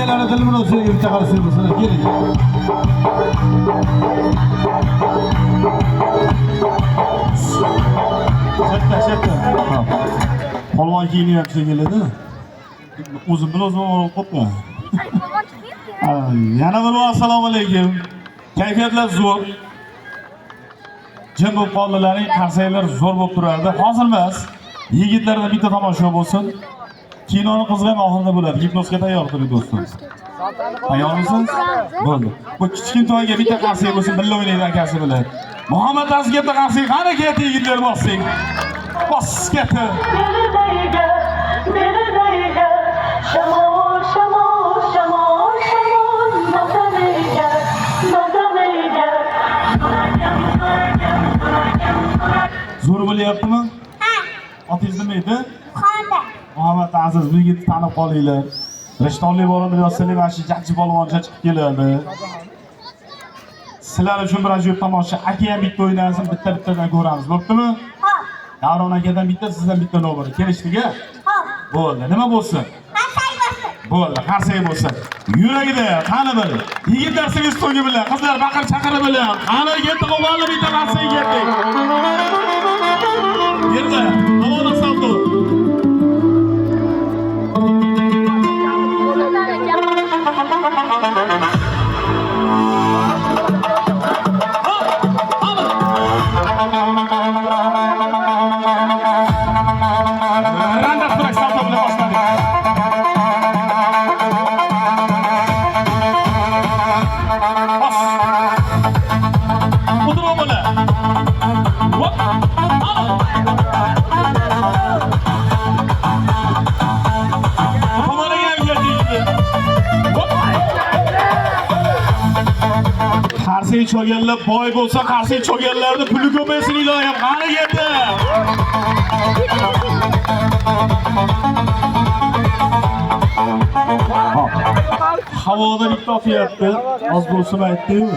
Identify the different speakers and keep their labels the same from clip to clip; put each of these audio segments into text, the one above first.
Speaker 1: akalarni dili bilan so'yga bitta qarasizlar, keling. Shatta. Polvon kiyinyapti keladi. O'zim bilan o'zim olib qo'ydim. Yana bir assalomu alaykum. Kayfiyatlar zo'r. Jim bo'lib qoldilaring, qarsaklar zo'r bo'lib turardi. Hozir emas. Yigitlarda bitta tomosha bo'lsin. Kinoni qiziq ham oxirida bo'ladi. Gipnozga tayyor turing do'stlar. Tayyormisiz? Bo'ldi. Bu kichkintoyga bitta qarsak bo'lsin, birga o'ynaydi akasi bilan. Muhammad Azizga qarsak, qani ket yigitlar bossing. Bos keti. Zo'r bo'lyaptimi? Ha. Otingiz nima edi? Xonda. Muhammad Aziz, bu yigitni tanib qolinglar. Rishtonlik bo'ladi, yo'qsizlar mana shu jajji polvoncha chiqib keladi. Sizlar uchun bir ajoyib tomosha. Aka ham bitta o'ynasin, bitta-bittadan ko'ramiz. Bo'ptimi? Ha. Davron akadan bitta, sizdan bitta navbat. Kelishdiki? Ha. Bo'ldi. Nima bo'lsin? Qarsak bo'lsin. Bo'ldi, qarsak bo'lsin. Yuragida qani bir. Yigitlar siz to'yga bilan, qizlar baqir chaqiri bilan. Qani yetti qo'lni bitta qarsak yetdik. Yerda, havoda salto. Qarsak cho'ganlar boy bo'lsa, qarsak cho'ganlarning puli ko'paysin ilohim. Qani ketdi. Havoda bitta o'qiyapti. Oz bo'lsin aytdim.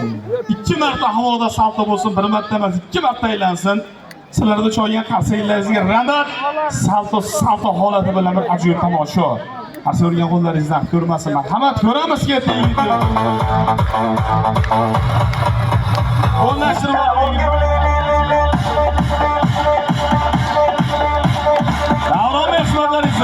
Speaker 1: 2 marta havoda salto bo'lsin, 1 marta emas, 2 marta aylansin. Sizlarda cho'gan qarsaklaringizga rahmat. Salto holati bilan bir ajoyib tomosha. Qarsa o'rgan qo'llaringizdan ko'rmasin. Marhamat, ko'ramiz ketdi. Qo'llashtirib Davron mehmonlaringiz